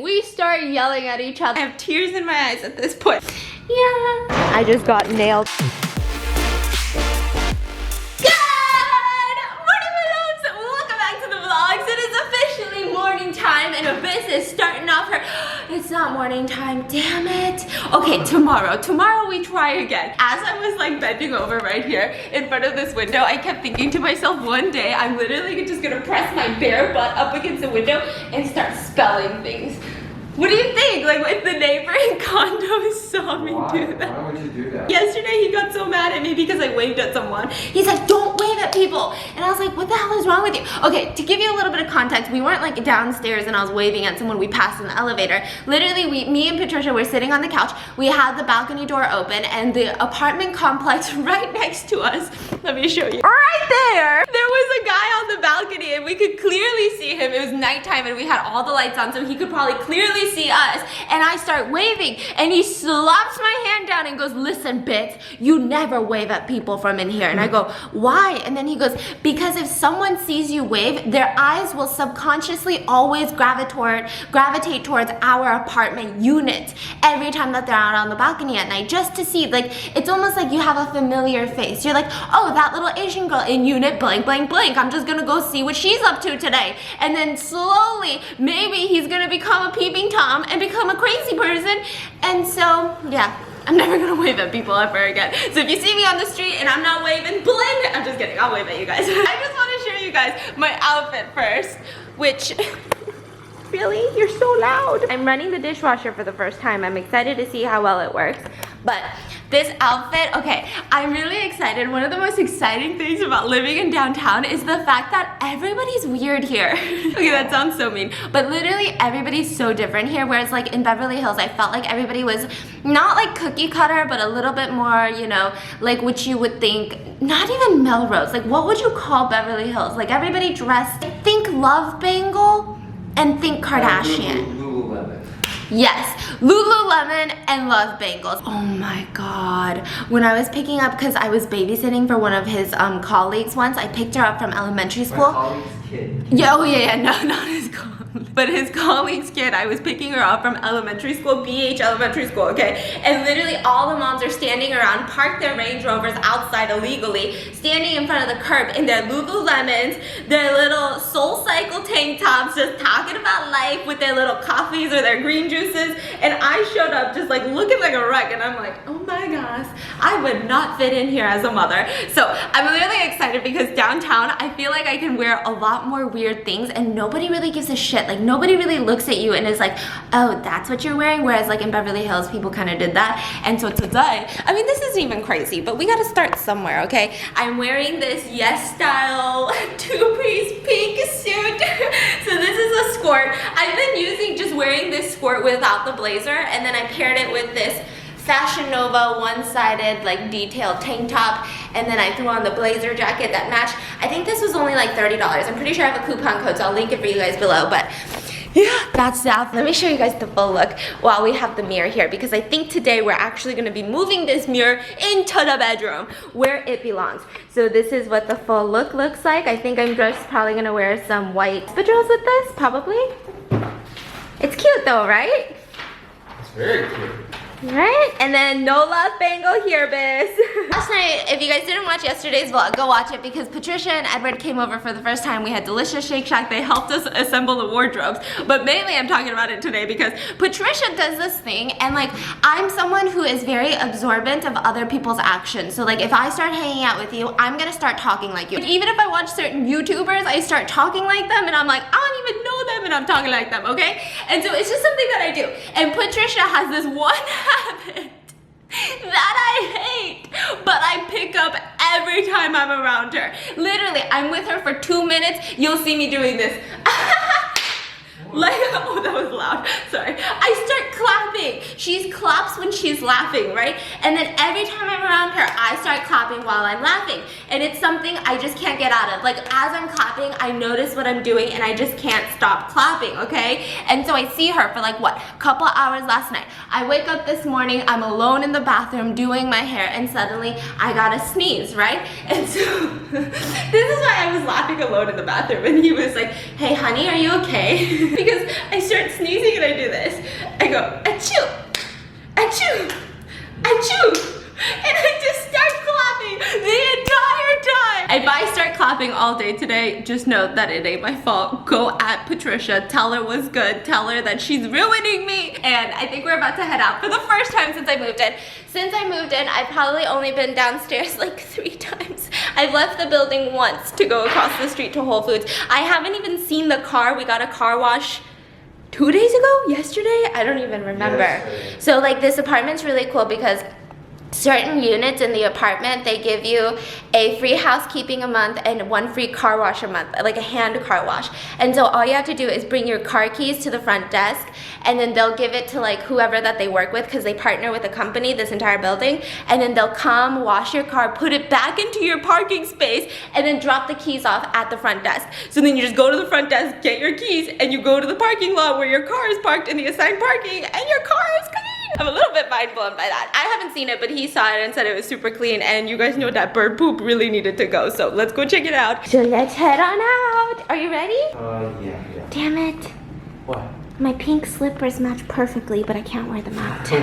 We start yelling at each other. I have tears in my eyes at this point. Yeah. I just got nailed. And Abyss is starting off her, it's not morning time, damn it. Okay, tomorrow we try again. As I was like bending over right here in front of this window, I kept thinking to myself, one day I'm literally just gonna press my bare butt up against the window and start spelling things. What do you think? Like, if the neighboring condos saw me do that. Why would you do that? Yesterday he got so mad at me because I waved at someone. He's like, don't wave at people. And I was like, what the hell is wrong with you? Okay, to give you a little bit of context, we weren't like downstairs and I was waving at someone we passed in the elevator. Literally, me and Patricia were sitting on the couch. We had the balcony door open and the apartment complex right next to us. Let me show you. Right there was a guy on the balcony and we could clearly see him. It was nighttime and we had all the lights on so he could probably clearly see us. And I start waving and he slaps my hand down and goes, listen, Bits, you never wave at people from in here. And I go, why? And then he goes, because if someone sees you wave, their eyes will subconsciously always gravitate towards our apartment unit every time that they're out on the balcony at night, just to see. Like, it's almost like you have a familiar face. You're like, oh, that little Asian girl in unit blank blank blank, I'm just gonna go see what she's up to today. And then slowly, maybe he's gonna become a peeping Tom and become a crazy person. And so, yeah, I'm never gonna wave at people ever again. So if you see me on the street and I'm not waving, blend. I'm just kidding, I'll wave at you guys. I just want to show you guys my outfit first, which... Really? You're so loud. I'm running the dishwasher for the first time. I'm excited to see how well it works. But this outfit, okay, I'm really excited. One of the most exciting things about living in downtown is the fact that everybody's weird here. Okay, that sounds so mean. But literally everybody's so different here, whereas like in Beverly Hills, I felt like everybody was not like cookie cutter, but a little bit more, you know, like what you would think, not even Melrose. Like what would you call Beverly Hills? Like everybody dressed, think Love Bangle and think Kardashian. Lululemon. Yes, Lululemon and Love Bangles. Oh my God. When I was picking up, because I was babysitting for one of his colleagues once, I picked her up from elementary school. My colleague's kid. Yeah, oh yeah, no, not his colleague. But his colleague's kid, I was picking her up from elementary school, BH elementary school, okay? And literally all the moms are standing around, parked their Range Rovers outside illegally, standing in front of the curb in their Lululemons, their little Soul Cycle tank tops, just talking about life with their little coffees or their green juices. And I showed up just like looking like a wreck, and I'm like, oh my gosh, I would not fit in here as a mother. So I'm really excited because downtown, I feel like I can wear a lot more weird things and nobody really gives a shit. Like nobody really looks at you and is like, oh, that's what you're wearing. Whereas like in Beverly Hills, people kind of did that. And so today, I mean, this isn't even crazy, but we gotta start somewhere, okay? I'm wearing this Yes Style two-piece pink suit. So this is a skirt. I've been just wearing this skirt without the blazer, and then I paired it with this Fashion Nova one-sided like detailed tank top, and then I threw on the blazer jacket that matched. I think this was only like $30. I'm pretty sure I have a coupon code, so I'll link it for you guys below. But yeah, that's the outfit. Let me show you guys the full look while we have the mirror here, because I think today we're actually going to be moving this mirror into the bedroom where it belongs. So this is what the full look looks like. I think I'm just probably going to wear some white espadrilles with this, probably. It's cute though, right? It's very cute. Right? And then no Love Bangle here, biz. Last night, if you guys didn't watch yesterday's vlog, go watch it, because Patricia and Edward came over for the first time. We had delicious Shake Shack. They helped us assemble the wardrobes. But mainly I'm talking about it today because Patricia does this thing, and like I'm someone who is very absorbent of other people's actions. So like if I start hanging out with you, I'm gonna start talking like you. Like, even if I watch certain YouTubers, I start talking like them, and I'm like, I don't even know them and I'm talking like them, okay? And so it's just something that I do. And Patricia has this one habit that I hate, but I pick up every time I'm around her. Literally, I'm with her for 2 minutes, you'll see me doing this. Like, oh, that was loud, sorry. I start clapping. She claps when she's laughing, right? And then every time I'm around her, I start clapping while I'm laughing. And it's something I just can't get out of. Like, as I'm clapping, I notice what I'm doing and I just can't stop clapping, okay? And so I see her for like, what, couple hours last night. I wake up this morning, I'm alone in the bathroom doing my hair, and suddenly I gotta sneeze, right? And so this is why I was laughing alone in the bathroom, and he was like, hey honey, are you okay? Because I start sneezing and I do this. I go, achoo, achoo, achoo. And I just start clapping the entire time. If I start clapping all day today, just know that it ain't my fault. Go at Patricia, tell her what's good, tell her that she's ruining me. And I think we're about to head out for the first time since I moved in. Since I moved in, I've probably only been downstairs like 3 times. I've left the building once to go across the street to Whole Foods. I haven't even seen the car. We got a car wash 2 days ago? Yesterday? I don't even remember. Yes. So like this apartment's really cool because certain units in the apartment, they give you a free housekeeping a month and 1 free car wash a month, like a hand car wash. And so all you have to do is bring your car keys to the front desk, and then they'll give it to like whoever that they work with, because they partner with a company, this entire building, and then they'll come wash your car, put it back into your parking space, and then drop the keys off at the front desk. So then you just go to the front desk, get your keys, and you go to the parking lot where your car is parked in the assigned parking, and your car is clean. I'm a little bit mind blown by that. I haven't seen it, but he saw it and said it was super clean, and you guys know that bird poop really needed to go, so let's go check it out. So let's head on out. Are you ready? Yeah. Damn it. What? My pink slippers match perfectly, but I can't wear them out. You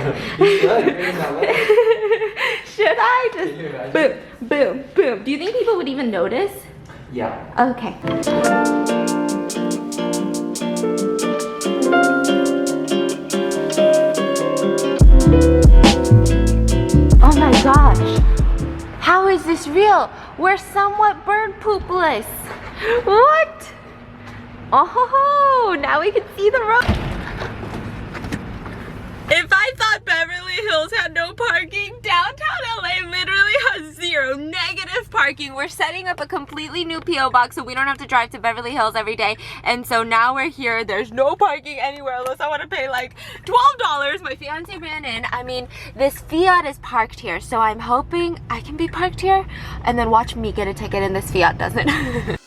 should. You're not allowed. Should I Can you just imagine? boom, boom, boom? Do you think people would even notice? Yeah. Okay. Oh my gosh, how is this real? We're somewhat bird poopless. What? Oh, now we can see the road. If I thought Beverly Hills had no parking, downtown LA literally has 0 negative parking. We're setting up a completely new P.O. box so we don't have to drive to Beverly Hills every day. And so now we're here. There's no parking anywhere unless I want to pay like $12. My fiance ran in. I mean, this Fiat is parked here, so I'm hoping I can be parked here and then watch me get a ticket and this Fiat doesn't.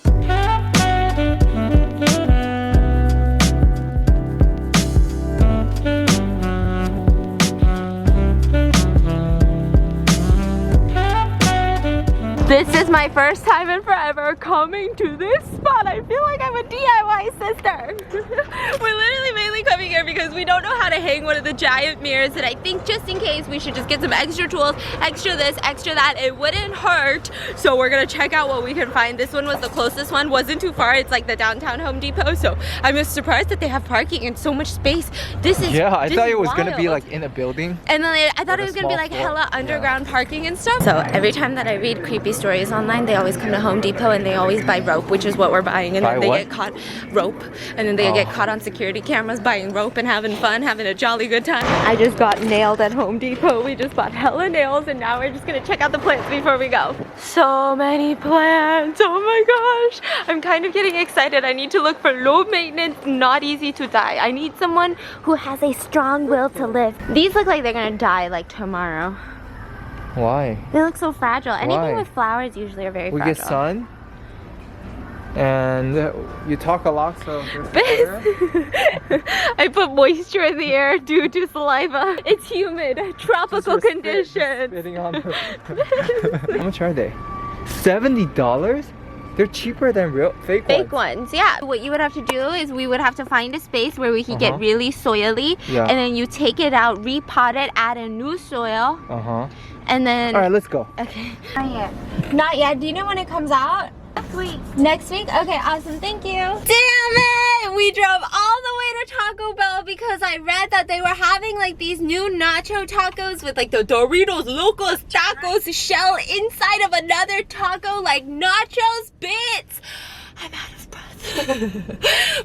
This is my first time in forever coming to this spot. I feel like I'm a DIY sister. We're literally mainly coming here because we don't know how to hang one of the giant mirrors, and I think just in case we should just get some extra tools, extra this, extra that. It wouldn't hurt. So we're gonna check out what we can find. This one was the closest one, wasn't too far. It's like the downtown Home Depot. So I'm just surprised that they have parking and so much space. This is I this thought is it was gonna be wild. like in a building. And then I thought Like it a was gonna be small like floor. hella underground parking and stuff. So every time that I read creepy stories online, they always come to Home Depot and they always buy rope, which is what we're buying. And Buy then they what? get caught rope, and then they get caught on security cameras buying rope and having fun, having a jolly good time. I just got nailed at Home Depot. We just bought hella nails, and now we're just gonna check out the plants before we go. So many plants. Oh my gosh, I'm kind of getting excited. I need to look for low maintenance, not easy to die. I need someone who has a strong will to live. These look like they're gonna die like tomorrow. Why? They look so fragile. Anything Why? with flowers usually are very We fragile. get sun. And you talk a lot, so there's water. I put moisture in the air due to saliva. It's humid, tropical Just conditions. spitting on the How much are they? $70? They're cheaper than real fake Fake ones. ones, yeah. What you would have to do is we would have to find a space where we could get really soily, Yeah. and then you take it out, repot it, add a new soil, and then. All right, let's go. Okay. Not yet. Not yet. Do you know when it comes out? Next week. Next week? Okay, awesome. Thank you. Damn it! We drove all the way to Taco Bell because I read that they were having like these new nacho tacos with like the Doritos Locos Tacos shell inside of another taco, like nachos bits. I'm out of breath.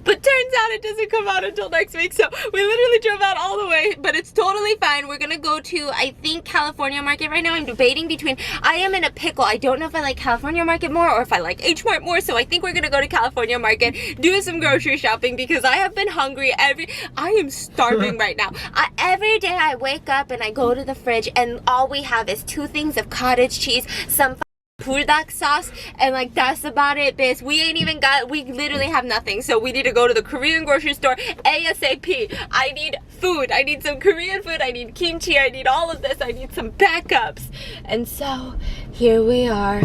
But turns out it doesn't come out until next week, so we literally drove out all the way, but it's totally fine. We're gonna go to, I think, California Market right now. I'm debating between, I am in a pickle. I don't know if I like California Market more or if I like H Mart more, so I think we're gonna go to California Market, do some grocery shopping because I have been hungry I am starving right now. Every day I wake up and I go to the fridge and all we have is 2 things of cottage cheese, some buldak sauce, and like that's about it, bitch. We literally have nothing, so we need to go to the Korean grocery store ASAP. I need food. I need some Korean food. I need kimchi. I need all of this. I need some backups. And so here we are.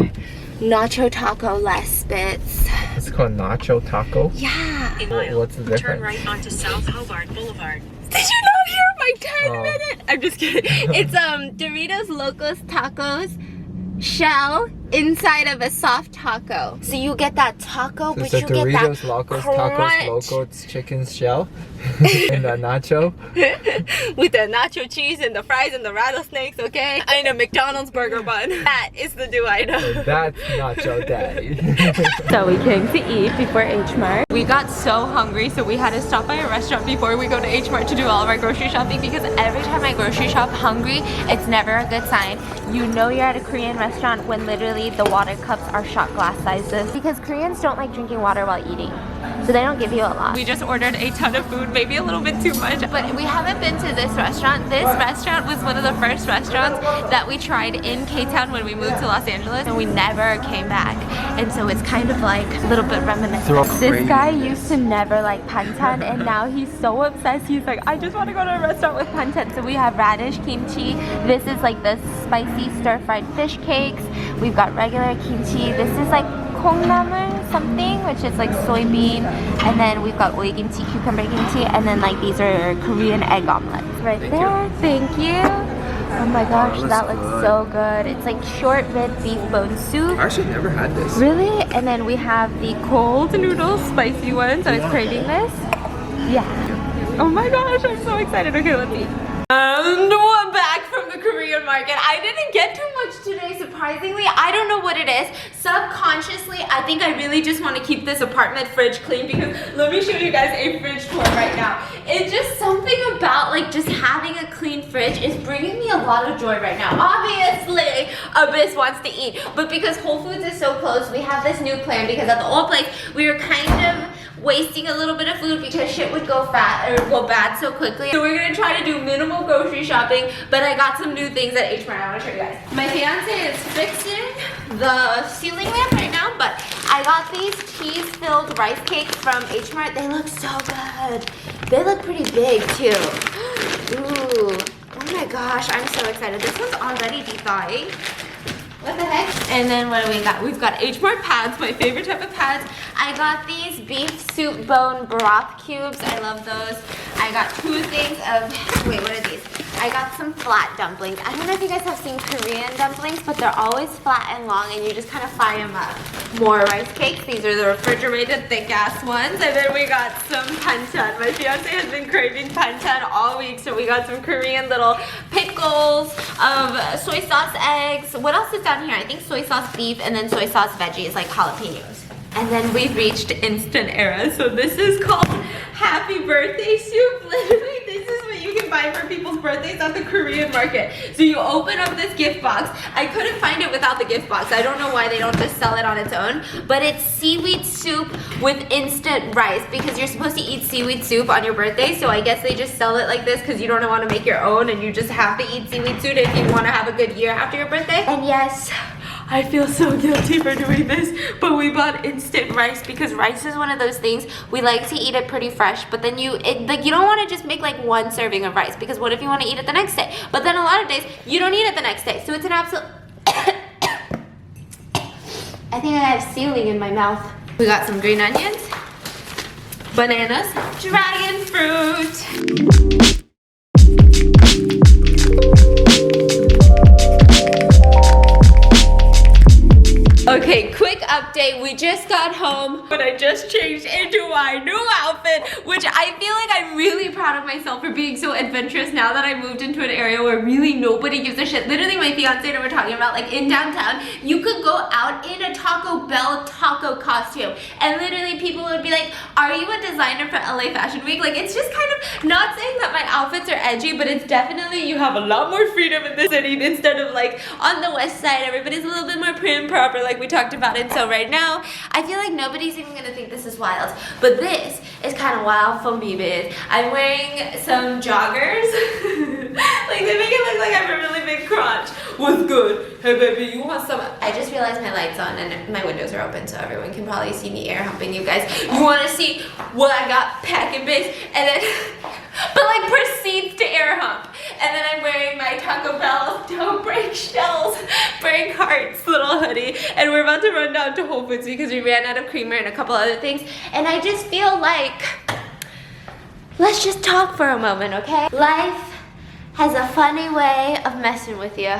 Nacho taco less bits. It's called nacho taco. Yeah. What's the difference? Turn right onto South Hobart Boulevard. Did you not hear my 10-minute? I'm just kidding. It's Doritos Locos Tacos shell inside of a soft taco. So you get that taco, but So you get that Doritos Locos crunch. Tacos Locos chicken shell and the nacho. With the nacho cheese and the fries and the rattlesnakes, okay? And a McDonald's burger bun. That is the do I know. That's nacho daddy. So we came to eat before H Mart. We got so hungry, so we had to stop by a restaurant before we go to H Mart to do all of our grocery shopping, because every time I grocery shop hungry, it's never a good sign. You know you're at a Korean restaurant when literally the water cups are shot glass sizes. Because Koreans don't like drinking water while eating, so they don't give you a lot. We just ordered a ton of food, maybe a little bit too much. But we haven't been to this restaurant. This restaurant was one of the first restaurants that we tried in K-Town when we moved to Los Angeles, and we never came back. And so it's kind of like a little bit reminiscent. This guy used to never like pantan, and now he's so obsessed. He's like, I just want to go to a restaurant with pantan. So we have radish kimchi. This is like the spicy stir-fried fish cakes. We've got regular kimchi. This is like 콩나물 something, which is like soybean, and then we've got oy kimchi, cucumber kimchi, and then like these are Korean egg omelets right there. Thank you. Oh my gosh, that looks so good. It's like short rib beef bone soup. I actually never had this. Really? And then we have the cold noodles, spicy ones. I was craving this. Yeah. Oh my gosh, I'm so excited. Okay, let's eat. And we're back from the Korean market. I didn't get too much today, surprisingly. I don't know what it is. Subconsciously, I think I really just want to keep this apartment fridge clean, because let me show you guys a fridge tour right now. It's just something about like just having a clean fridge is bringing me a lot of joy right now. Obviously, Abyss wants to eat, but because Whole Foods is so close, we have this new plan, because at the old place, we were kind of wasting a little bit of food because shit would go bad so quickly. So we're gonna try to do minimal grocery shopping, but I got some new things at H Mart. I wanna show you guys. My fiance is fixing the ceiling lamp right now, but I got these cheese-filled rice cakes from H Mart. They look so good. They look pretty big too. Ooh, oh my gosh, I'm so excited. This one's already thawing. What the heck? And then what do we got? We've got H Mart pads, my favorite type of pads. I got these beef soup bone broth cubes. I love those. I got 2 things of, wait, what are these? I got some flat dumplings. I don't know if you guys have seen Korean dumplings, but they're always flat and long, and you just kind of fry them up. More rice cakes. These are the refrigerated thick-ass ones. And then we got some panchan. My fiance has been craving panchan all week, so we got some Korean little pickles of soy sauce eggs. What else is down here? I think soy sauce beef, and then soy sauce veggies like jalapenos. And then we've reached instant era. So this is called Happy Birthday Soup. Literally, this is what you can buy for people's birthdays at the Korean market. So you open up this gift box. I couldn't find it without the gift box. I don't know why they don't just sell it on its own. But it's seaweed soup with instant rice, because you're supposed to eat seaweed soup on your birthday. So I guess they just sell it like this because you don't want to make your own, and you just have to eat seaweed soup if you want to have a good year after your birthday. And yes, I feel so guilty for doing this, but we bought instant rice because rice is one of those things we like to eat it pretty fresh, but then you don't want to just make like 1 serving of rice, because what if you want to eat it the next day? But then a lot of days you don't eat it the next day, so it's an absolute I think I have ceiling in my mouth. We got some green onions, bananas, dragon fruit. Okay, quick update. update. We just got home, but I just changed into my new outfit, which I feel like I'm really proud of myself for being so adventurous now that I moved into an area where really nobody gives a shit. Literally, my fiance and I were talking about, like, in downtown, you could go out in a Taco Bell taco costume, and literally people would be like, are you a designer for LA Fashion Week? Like, it's just kind of, not saying that my outfits are edgy, but it's definitely, you have a lot more freedom in the city instead of, like, on the west side, everybody's a little bit more prim and proper, like we talked about it. So right now, I feel like nobody's even gonna think this is wild, but this is kind of wild for me, bitch. I'm wearing some joggers. Like, they make it look like I have a really big crotch. What's good? Hey baby, you want some? I just realized my light's on and my windows are open, so everyone can probably see me air humping you guys. You wanna see what I got packing, bitch? And then, but like, proceeds to air hump. And then I'm wearing my Taco Bell Don't Break Shells, Break Hearts little hoodie. And we're about to run down to Whole Foods because we ran out of creamer and a couple other things. And I just feel like, let's just talk for a moment, okay? Life has a funny way of messing with you.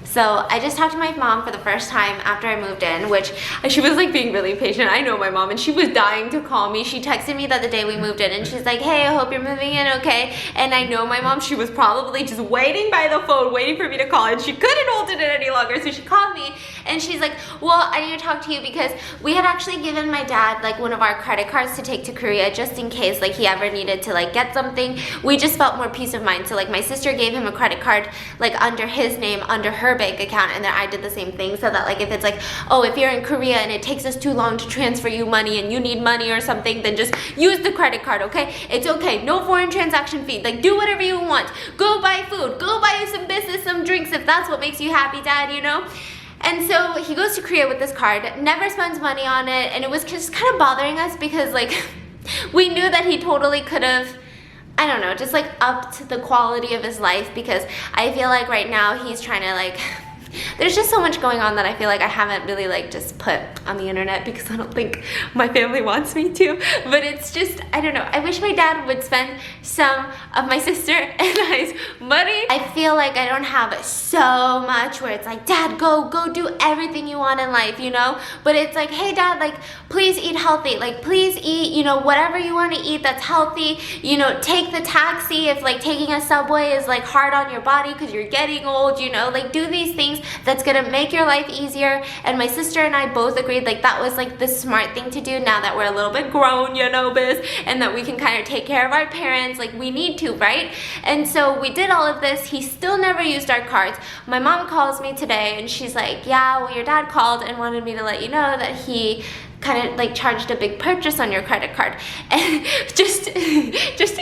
So I just talked to my mom for the first time after I moved in, which she was like being really patient. I know my mom, and she was dying to call me. She texted me the day we moved in, and she's like, hey, I hope you're moving in okay. And I know my mom, she was probably just waiting by the phone, waiting for me to call, and she couldn't hold it in any longer. So she called me, and she's like, well, I need to talk to you because we had actually given my dad like one of our credit cards to take to Korea just in case like he ever needed to like get something. We just felt more peace of mind. So like my sister gave him a credit card like under his name, under her bank account, and then I did the same thing so that like if it's like, oh, if you're in Korea and it takes us too long to transfer you money and you need money or something, then just use the credit card, okay? It's okay, no foreign transaction fee. Like, do whatever you want. Go buy food, go buy you some business, some drinks if that's what makes you happy, Dad, you know? And so he goes to Korea with this card, never spends money on it, and it was just kind of bothering us because like we knew that he totally could have, I don't know, just like upped the quality of his life, because I feel like right now he's trying to like, there's just so much going on that I feel like I haven't really like just put on the internet because I don't think my family wants me to. But it's just, I don't know, I wish my dad would spend some of my sister and I's money. I feel like I don't have so much where it's like, Dad, go do everything you want in life, you know? But it's like, hey Dad, like please eat healthy, like please eat, you know, whatever you want to eat that's healthy, you know, take the taxi if like taking a subway is like hard on your body because you're getting old, you know, like do these things that's gonna make your life easier. And my sister and I both agreed like that was like the smart thing to do now that we're a little bit grown, you know, biz, and that we can kind of take care of our parents, like we need to, right? And so we did all of this. He still never used our cards. My mom calls me today and she's like, yeah, well your dad called and wanted me to let you know that he kind of like charged a big purchase on your credit card. And just to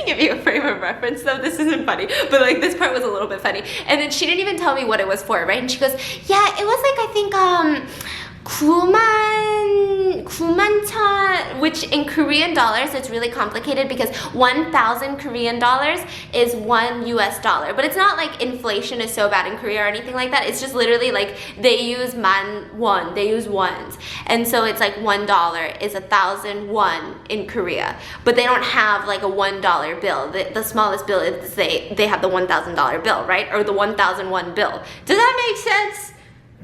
give you a frame of reference though, this isn't funny, but like this part was a little bit funny. And then she didn't even tell me what it was for, right? And she goes, yeah, it was like, I think 9,000, which in Korean dollars, it's really complicated because 1,000 Korean dollars is $1 US, but it's not like inflation is so bad in Korea or anything like that. It's just literally like they use man won, they use ones. And so it's like $1 is 1,000 won in Korea, but they don't have like a $1 bill. The smallest bill is they have the $1,000 bill, right? Or the 1,001 bill. Does that make sense?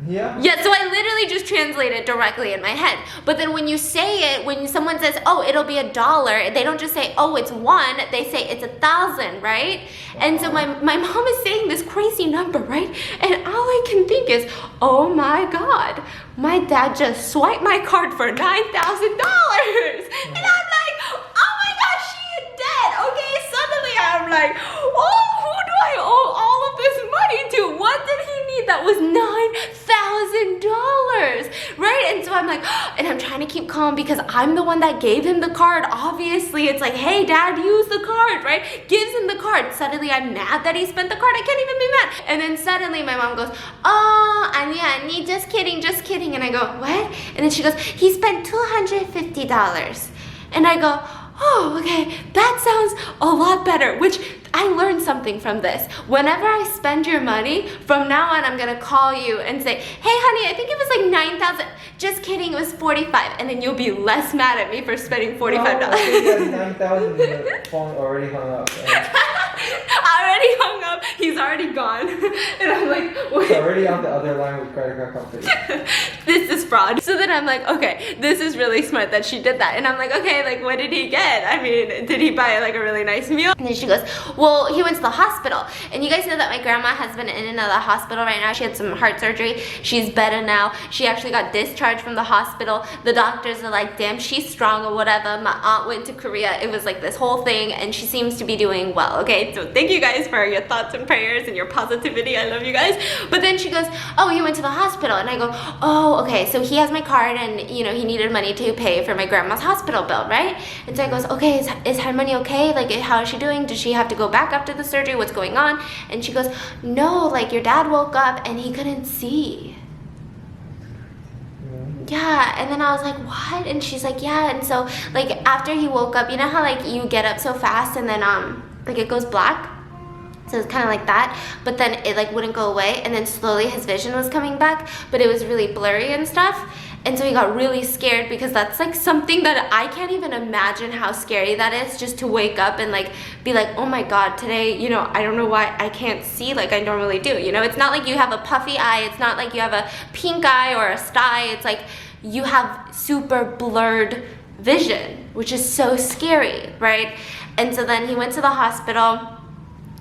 Yeah. Yeah, so I literally just translate it directly in my head. But then when you say it, when someone says, oh, it'll be $1, they don't just say, oh, it's 1, they say it's 1,000, right? And so my mom is saying this crazy number, right? And all I can think is, oh my God, my dad just swiped my card for $9,000. And I'm like, oh my gosh, she is dead, okay? Suddenly I'm like, oh, who do I owe all of this money to? What did he need that was $9,000, right? And so I'm like, and I'm trying to keep calm because I'm the one that gave him the card. Obviously, it's like, hey, Dad, use the card, right? Gives him the card. Suddenly, I'm mad that he spent the card. I can't even be mad. And then suddenly, my mom goes, oh, Annie, just kidding. And I go, what? And then she goes, he spent $250. And I go, oh, okay, that sounds a lot better, which I learned something from this. Whenever I spend your money, from now on, I'm gonna call you and say, hey, honey, I think it was like 9,000. Just kidding, it was 45. And then you'll be less mad at me for spending $45. No, I think that's 9,000 and the phone already hung up. Already hung up, he's already gone. And I'm like, wait. It's already on the other line with credit card company. This is fraud. So then I'm like, okay, this is really smart that she did that. And I'm like, okay, like what did he get? I mean, did he buy like a really nice meal? And then she goes, well, he went to the hospital. And you guys know that my grandma has been in and out of the hospital right now. She had some heart surgery. She's better now. She actually got discharged from the hospital. The doctors are like, damn, she's strong or whatever. My aunt went to Korea. It was like this whole thing, and she seems to be doing well, okay? So thank you guys for your thoughts and prayers and your positivity. I love you guys. But then she goes, oh, he went to the hospital. And I go, oh, okay, so he has my card, and you know, he needed money to pay for my grandma's hospital bill, right? And so I goes, okay, is her money okay? Like, how is she doing? Does she have to go back after the surgery? What's going on? And she goes, no, like your dad woke up and he couldn't see. Yeah, and then I was like, what? And she's like, yeah. And so like after he woke up, you know how like you get up so fast and then like it goes black? So it's kind of like that, but then it like wouldn't go away, and then slowly his vision was coming back, but it was really blurry and stuff. And so he got really scared, because that's like something that I can't even imagine how scary that is, just to wake up and like be like, oh my god, today, you know, I don't know why I can't see like I normally do, you know? It's not like you have a puffy eye, it's not like you have a pink eye or a sty, it's like you have super blurred vision, which is so scary, right? And so then he went to the hospital.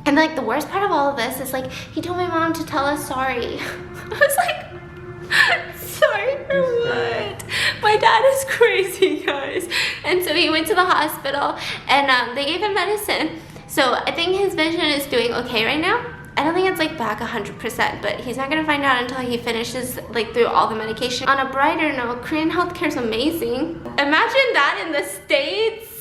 And like the worst part of all of this is like he told my mom to tell us sorry. I was like, sorry for what? My dad is crazy, guys. And so he went to the hospital, and they gave him medicine. So I think his vision is doing okay right now. I don't think it's like back 100%, but he's not gonna find out until he finishes like through all the medication. On a brighter note, Korean healthcare is amazing. Imagine that in the States.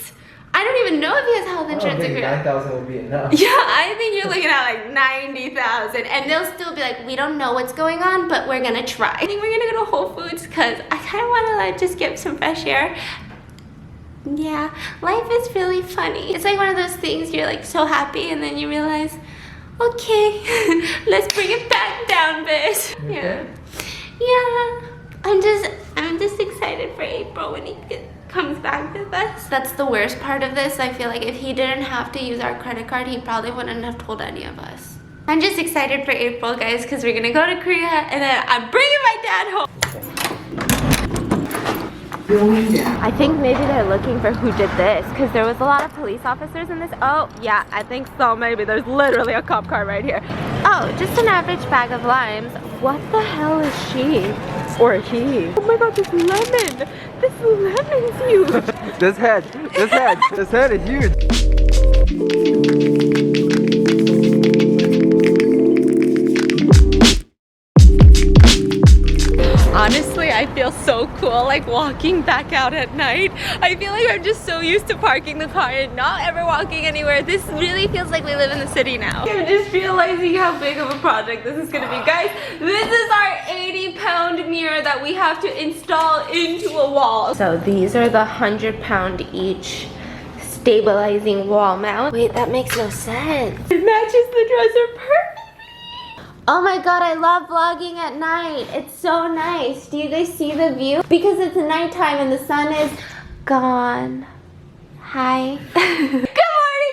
I don't even know if he has health insurance in Korea. 9,000 would be enough. Yeah, I think you're looking at like 90,000, and they'll still be like, we don't know what's going on, but we're gonna try. I think we're gonna go to Whole Foods because I kind of want to like just get some fresh air. Yeah, life is really funny. It's like one of those things you're like so happy, and then you realize, okay, let's bring it back down, bitch. Yeah, yeah. I'm just excited for April when he comes back with us. That's the worst part of this. I feel like if he didn't have to use our credit card, he probably wouldn't have told any of us. I'm just excited for April, guys, because we're gonna go to Korea, and then I'm bringing my dad home. I think maybe they're looking for who did this, because there was a lot of police officers in this. Oh yeah, I think so. Maybe there's literally a cop car right here. Oh, just an average bag of limes. What the hell is she? Or he? Oh my god, this lemon! This lemon's huge! This head is huge. Honestly, I feel so cool like walking back out at night. I feel like I'm just so used to parking the car and not ever walking anywhere. This really feels like we live in the city now. I'm just realizing how big of a project this is gonna be. Guys, this is our 80-pound mirror that we have to install into a wall. So these are the 100-pound each stabilizing wall mount. Wait, that makes no sense. It matches the dresser perfectly. Oh my god, I love vlogging at night. It's so nice. Do you guys see the view? Because it's nighttime and the sun is gone. Hi. Good morning,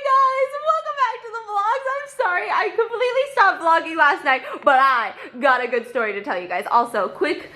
guys. Welcome back to the vlogs. I'm sorry, I completely stopped vlogging last night, but I got a good story to tell you guys. Also, quick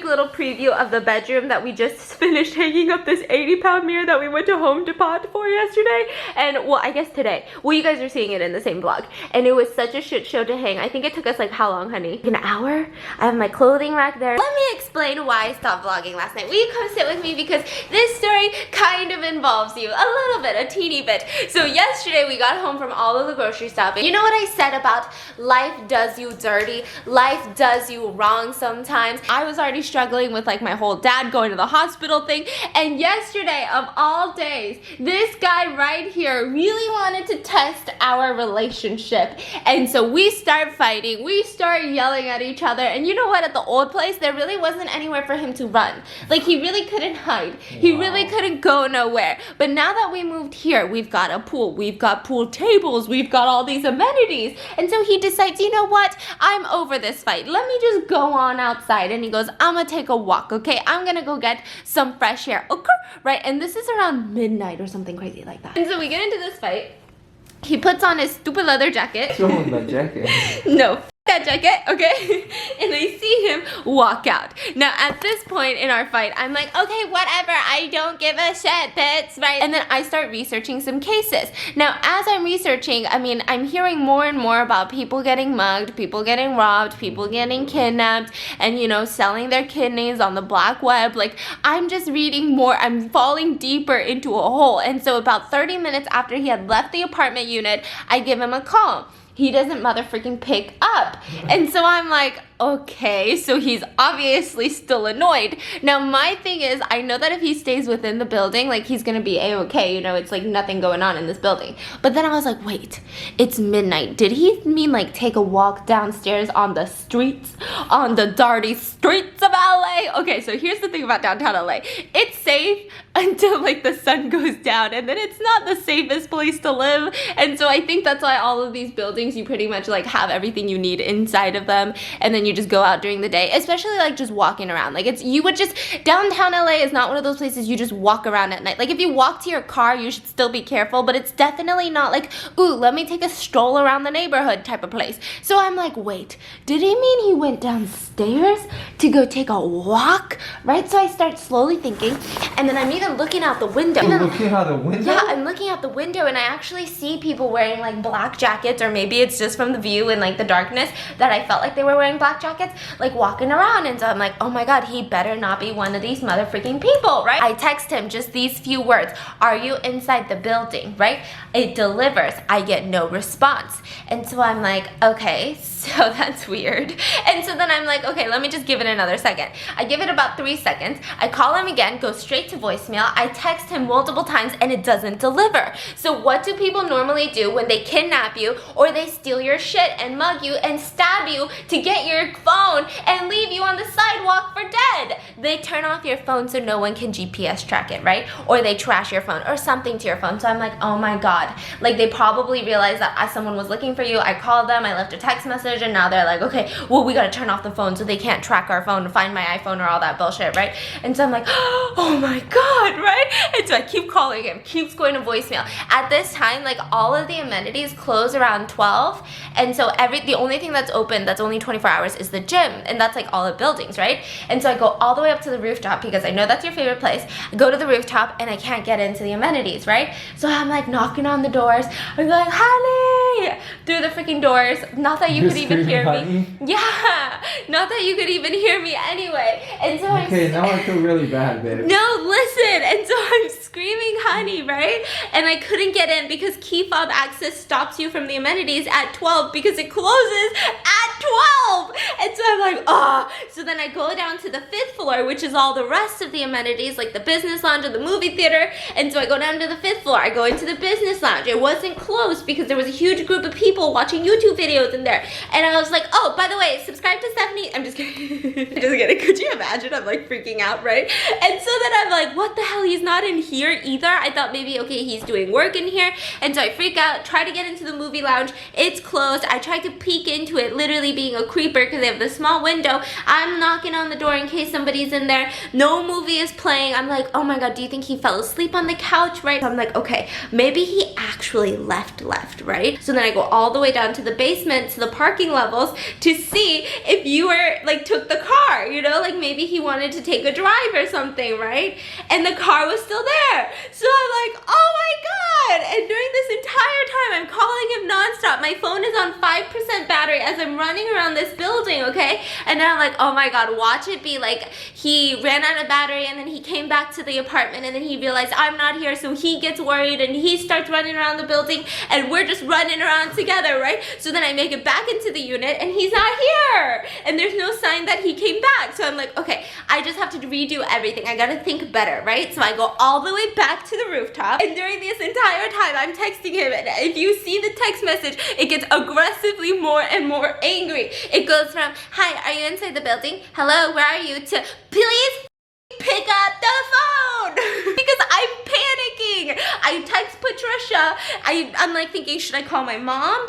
little preview of the bedroom that we just finished hanging up this 80-pound mirror that we went to Home Depot for yesterday. And well, I guess today. Well, you guys are seeing it in the same vlog. And it was such a shit show to hang. I think it took us like how long, honey? An hour? I have my clothing rack there. Let me explain why I stopped vlogging last night. Will you come sit with me, because this story kind of involves you. A little bit, a teeny bit. So yesterday we got home from all of the grocery shopping. You know what I said about life does you dirty? Life does you wrong sometimes. I was already struggling with like my whole dad going to the hospital thing, and yesterday of all days, this guy right here really wanted to test our relationship, and so we start fighting, we start yelling at each other. And you know what, at the old place there really wasn't anywhere for him to run. Like he really couldn't hide, he really couldn't go nowhere. But now that we moved here, we've got a pool, we've got pool tables, we've got all these amenities, and so he decides, you know what, I'm over this fight, let me just go on outside. And he goes, I'm gonna take a walk, okay? I'm gonna go get some fresh air, okay? Right? And this is around midnight or something crazy like that. And so we get into this fight. He puts on his stupid leather jacket. Show him the jacket. No. that jacket, okay? And I see him walk out. Now, at this point in our fight, I'm like, okay, whatever, I don't give a shit, bitch, right? And then I start researching some cases. Now, as I'm researching, I mean, I'm hearing more and more about people getting mugged, people getting robbed, people getting kidnapped, and, you know, selling their kidneys on the black web. Like, I'm just reading more, I'm falling deeper into a hole. And so about 30 minutes after he had left the apartment unit, I give him a call. He doesn't motherfucking pick up. And so I'm like, okay, so he's obviously still annoyed. Now, my thing is, I know that if he stays within the building, like, he's gonna be A-okay, you know, it's like nothing going on in this building. But then I was like, wait, it's midnight. Did he mean like take a walk downstairs on the streets, on the dirty streets of LA? Okay, so here's the thing about downtown LA. It's safe until like the sun goes down, and then it's not the safest place to live. And so I think that's why all of these buildings, you pretty much like have everything you need inside of them, and then you just go out during the day, especially like just walking around. Like, it's, you would just, downtown LA is not one of those places you just walk around at night. Like, if you walk to your car, you should still be careful, but it's definitely not like, ooh, let me take a stroll around the neighborhood type of place. So I'm like, wait, did he mean he went downstairs to go take a walk? Right? So I start slowly thinking, and then I'm even looking out the window. Looking out the window? Yeah, I'm looking out the window, and I actually see people wearing like black jackets, or maybe it's just from the view in like the darkness that I felt like they were wearing black jackets, like walking around. And so I'm like, oh my god, he better not be one of these motherfucking people, right? I text him just these few words: are you inside the building, right? It delivers. I get no response. And so I'm like, okay, so that's weird. And so then I'm like, okay, let me just give it another second. I give it about 3 seconds. I call him again, go straight to voicemail. I text him multiple times, and it doesn't deliver. So what do people normally do when they kidnap you, or they steal your shit and mug you and stab you to get your phone and leave you on the sidewalk for dead? They turn off your phone so no one can GPS track it, right? Or they trash your phone or something to your phone. So I'm like, oh my god. Like, they probably realized that someone was looking for you. I called them, I left a text message, and now they're like, okay, well, we gotta turn off the phone so they can't track our phone, find my iPhone, or all that bullshit, right? And so I'm like, oh my god, right? And so I keep calling him, keeps going to voicemail. At this time, like, all of the amenities close around 12, and so the only thing that's open that's only 24 hours is the gym, and that's like all the buildings, right? And so I go all the way up to the rooftop, because I know that's your favorite place. I go to the rooftop, and I can't get into the amenities, right? So I'm like knocking on the doors, I'm going, honey, through the freaking doors. Not that you You're could even hear screaming, me. Yeah, not that you could even hear me anyway. And so Okay, now I feel really bad, babe. no, listen. And so I'm screaming, honey, right? And I couldn't get in because key fob access stops you from the amenities at 12 because it closes at 12. And so I'm like, oh. So then I go down to the 5th floor, which is all the rest of the amenities, like the business lounge or the movie theater. And so I go down to the 5th floor. I go into the business lounge. It wasn't closed because there was a huge group of people watching YouTube videos in there. And I was like, oh, by the way, subscribe to Stephanie. I'm just kidding. Just kidding. Could you imagine? I'm like freaking out, right? And so then I'm like, what the hell? He's not in here either. I thought maybe, okay, he's doing work in here. And so I freak out, try to get into the movie lounge. It's closed. I tried to peek into it, literally being a creeper because they have the small window. I'm knocking on the door in case somebody's in there. No movie is playing. I'm like, oh my god, do you think he fell asleep on the couch, right? So I'm like, okay, maybe he actually left, right? So then I go all the way down to the basement, to the parking levels, to see if you were, like, took the car, you know? Like, maybe he wanted to take a drive or something, right? And the car was still there. So I'm like, oh my god! And during this entire time, I'm calling him nonstop. My phone is on 5% battery as I'm running around this building, okay? And then I'm like, oh my god, watch it be like he ran out of battery, and then he came back to the apartment, and then he realized I'm not here, so he gets worried, and he starts running around the building, and we're just running around together, right? So then I make it back into the unit, and he's not here, and there's no sign that he came back. So I'm like, okay, I just have to redo everything. I gotta think better, right? So I go all the way back to the rooftop, and during this entire time, I'm texting him, and if you see the text message, it gets aggressively more and more angry. It goes from, hi, are you inside the building? Hello, where are you? To, please pick up the phone because I'm panicking. I text Patricia. I'm like thinking, should I call my mom?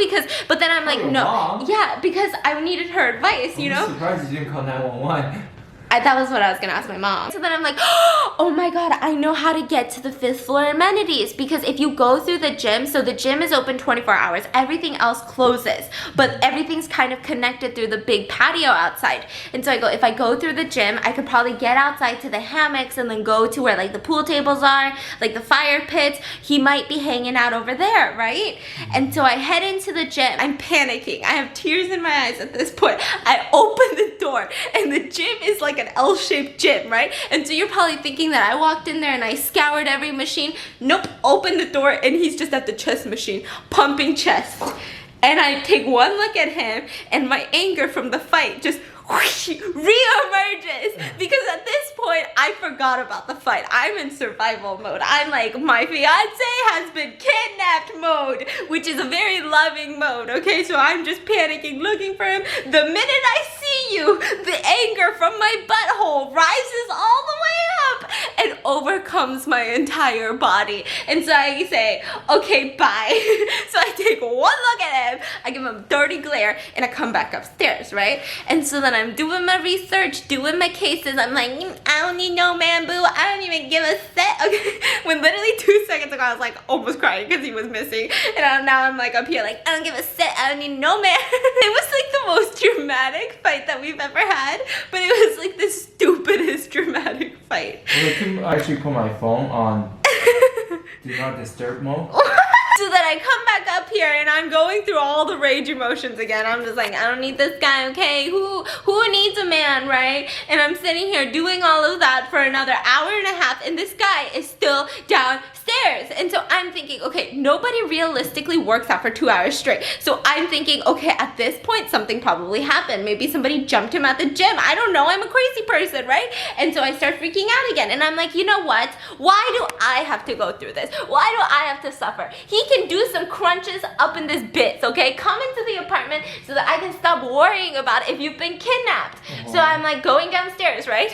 But then I'm like, Call your no. mom? Yeah, because I needed her advice, you know? I'm surprised you didn't call 911. That was what I was gonna ask my mom. So then I'm like, oh my god, I know how to get to the 5th floor amenities, because if you go through the gym, so the gym is open 24 hours, everything else closes, but everything's kind of connected through the big patio outside. And so I go, if I go through the gym, I could probably get outside to the hammocks and then go to where like the pool tables are, like the fire pits. He might be hanging out over there, right? And so I head into the gym. I'm panicking. I have tears in my eyes at this point. I open the door and the gym is like an L-shaped gym, right? And so you're probably thinking that I walked in there and I scoured every machine. Nope, open the door and he's just at the chest machine, pumping chest. And I take one look at him and my anger from the fight just whoosh, re-emerges, because at this point I forgot about the fight. I'm in survival mode. I'm like, my fiance has been kidnapped mode, which is a very loving mode, okay? So I'm just panicking, looking for him. The minute I see you, the anger from my butthole rises all the way up and overcomes my entire body. And so I say, okay, bye. So I take one look at him, I give him a dirty glare, and I come back upstairs, right? And so then I'm doing my research, doing my cases. I'm like, I don't need no man, boo. I don't even give a set. Okay. When literally 2 seconds ago, I was like almost crying because he was missing. And now I'm like up here like, I don't give a set. I don't need no man. It was like the most dramatic fight that we've ever had. But it was like the stupidest dramatic fight. Well, I can actually put my phone on do not disturb mode. So that I come back up here and I'm going through all the rage emotions again. I'm just like, I don't need this guy, okay? Who needs a man, right? And I'm sitting here doing all of that for another hour and a half and this guy is still downstairs. And so I'm thinking, okay, nobody realistically works out for 2 hours straight. So I'm thinking, okay, at this point something probably happened. Maybe somebody jumped him at the gym. I don't know, I'm a crazy person, right? And so I start freaking out again and I'm like, you know what? Why do I have to go through this? Why do I have to suffer? He can do some crunches up in this bits, okay? Come into the apartment so that I can stop worrying about if you've been kidnapped. So I'm like going downstairs, right?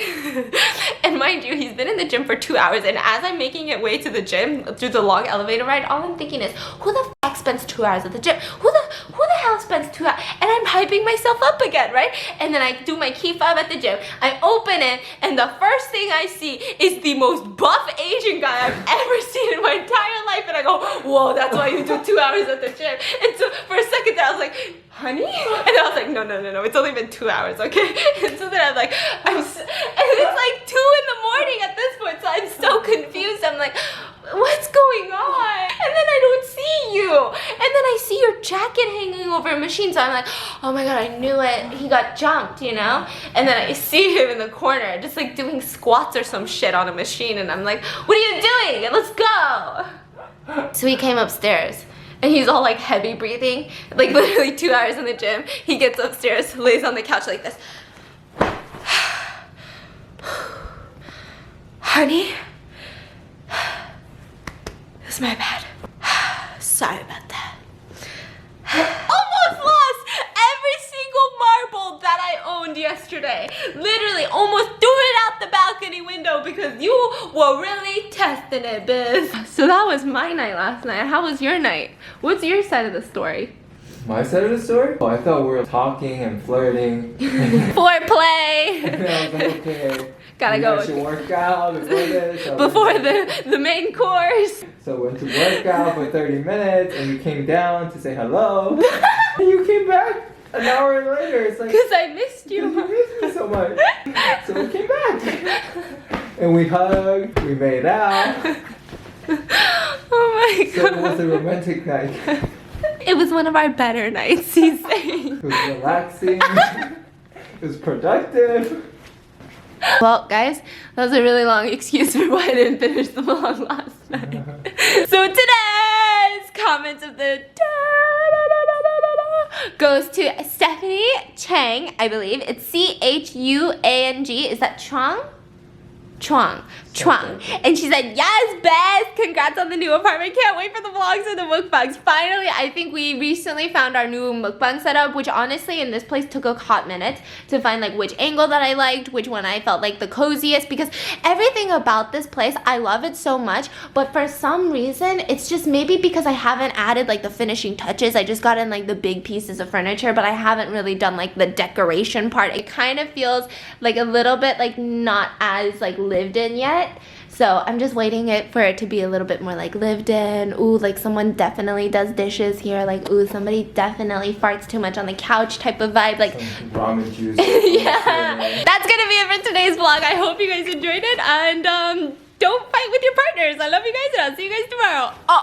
And mind you, he's been in the gym for 2 hours and as I'm making it way to the gym through the long elevator ride, all I'm thinking is, who the fuck spends 2 hours at the gym? Who the hell spends 2 hours? And I'm hyping myself up again, right? And then I do my key fob at the gym. I open it and the first thing I see is the most buff Asian guy I've ever seen in my entire life. And I go, whoa, that's why you do 2 hours at the gym. And so for a second there I was like, honey? And I was like, no, it's only been 2 hours, okay? And so then I'm like, and it's like 2 in the morning at this point, so I'm so confused. I'm like, what's going on? And then I don't see you. And then I see your jacket hanging over a machine, so I'm like, oh my god, I knew it. He got jumped, you know? And then I see him in the corner, just like doing squats or some shit on a machine, and I'm like, what are you doing? Let's go. So he came upstairs. And he's all like heavy breathing, like literally 2 hours in the gym. He gets upstairs, lays on the couch like this. Honey, this is my bad. Sorry about that. Almost lost every single marble that I owned yesterday. Literally almost threw it out the balcony window because you were really testing it, biz. So that was my night last night. How was your night? What's your side of the story? My side of the story? Oh, I thought we were talking and flirting. Foreplay. And I was like, okay. Gotta you go. guys should work out before this. So Before the main course. So we went to work out for 30 minutes and you came down to say hello. And you came back an hour later. It's like, Because I missed you you. missed me so much. So we came back. And we hugged, we made out. Oh my So god. it was a romantic night. It was one of our better nights, he's saying. It was relaxing. It was productive. Well, guys, that was a really long excuse for why I didn't finish the vlog last night. So today's comment of the day goes to Stephanie Chang, I believe. It's Chuang? Is that Chuang? Chuang. And she said, yes, Beth, congrats on the new apartment. Can't wait for the vlogs and the mukbangs. Finally, I think we recently found our new mukbang setup, which honestly in this place took a hot minute to find like which angle that I liked, which one I felt like the coziest, because everything about this place, I love it so much, but for some reason, it's just maybe because I haven't added like the finishing touches. I just got in like the big pieces of furniture, but I haven't really done like the decoration part. It kind of feels like a little bit like not as like lived in yet. So I'm just waiting for it to be a little bit more like lived in. Ooh, like someone definitely does dishes here. Like, ooh, somebody definitely farts too much on the couch type of vibe. Like, Some ramen juice. yeah. That's gonna be it for today's vlog. I hope you guys enjoyed it, and don't fight with your partners. I love you guys, and I'll see you guys tomorrow. Oh.